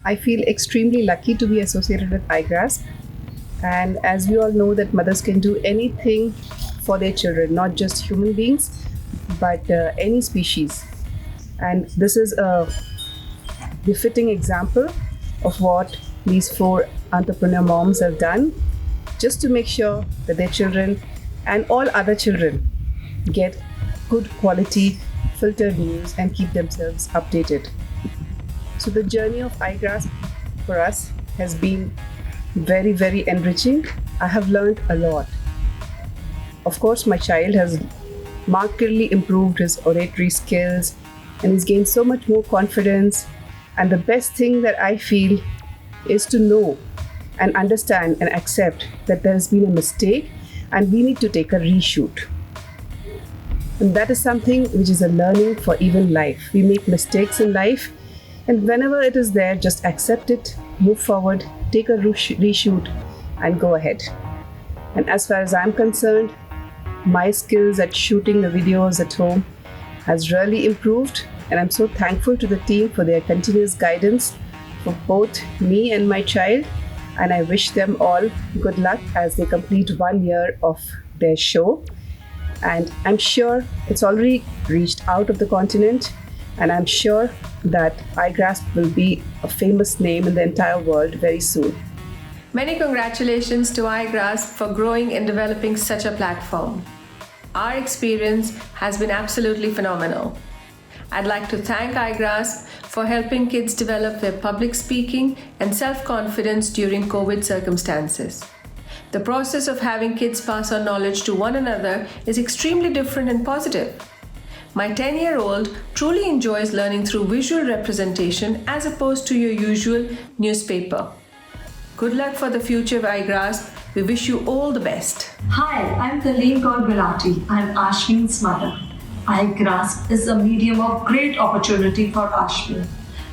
I feel extremely lucky to be associated with iGrasp. And as we all know, that mothers can do anything for their children, not just human beings, but any species. And this is a befitting example of what these four entrepreneur moms have done just to make sure that their children and all other children get good quality filtered news and keep themselves updated. So the journey of iGrasp for us has been very, very enriching. I have learned a lot. Of course, my child has markedly improved his oratory skills and he's gained so much more confidence. And the best thing that I feel is to know and understand and accept that there has been a mistake and we need to take a reshoot. And that is something which is a learning for even life. We make mistakes in life, and whenever it is there, just accept it, move forward, take a reshoot, and go ahead. And as far as I'm concerned, my skills at shooting the videos at home has really improved, and I'm so thankful to the team for their continuous guidance for both me and my child. And I wish them all good luck as they complete 1 year of their show. And I'm sure it's already reached out of the continent, and I'm sure that iGrasp will be a famous name in the entire world very soon. Many congratulations to iGrasp for growing and developing such a platform. Our experience has been absolutely phenomenal. I'd like to thank iGrasp for helping kids develop their public speaking and self-confidence during COVID circumstances. The process of having kids pass on knowledge to one another is extremely different and positive. My 10-year-old truly enjoys learning through visual representation as opposed to your usual newspaper. Good luck for the future of iGrasp. We wish you all the best. Hi, I'm Taleen Kaur Gulati. I'm Ashmin's mother. iGrasp is a medium of great opportunity for Ashmin.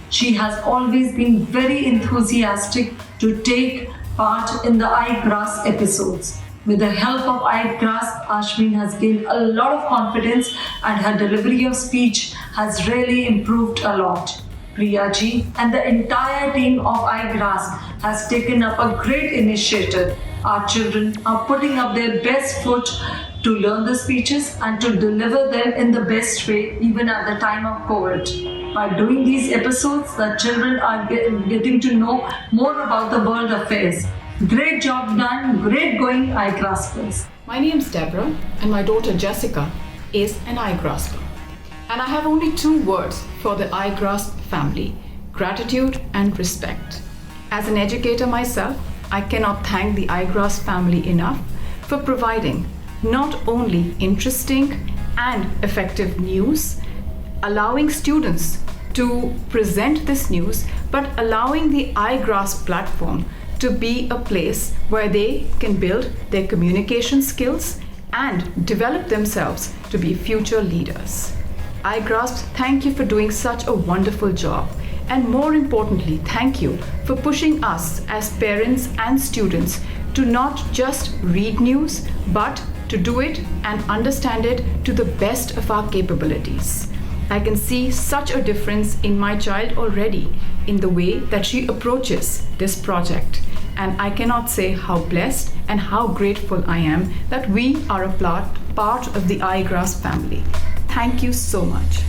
She has always been very enthusiastic to take part in the iGrasp episodes. With the help of iGrasp, Ashmin has gained a lot of confidence and her delivery of speech has really improved a lot. Priya ji and the entire team of iGrasp has taken up a great initiative. Our children are putting up their best foot to learn the speeches and to deliver them in the best way even at the time of COVID. By doing these episodes, the children are getting to know more about the world affairs. Great job done, great going iGraspers. My name's Deborah and my daughter Jessica is an iGrasper. And I have only 2 words for the iGrasp family: gratitude and respect. As an educator myself, I cannot thank the iGrasp family enough for providing not only interesting and effective news, allowing students to present this news, but allowing the iGrasp platform to be a place where they can build their communication skills and develop themselves to be future leaders. iGrasp, thank you for doing such a wonderful job. And more importantly, thank you for pushing us as parents and students to not just read news, but to do it and understand it to the best of our capabilities. I can see such a difference in my child already in the way that she approaches this project. And I cannot say how blessed and how grateful I am that we are a part of the iGrasp family. Thank you so much.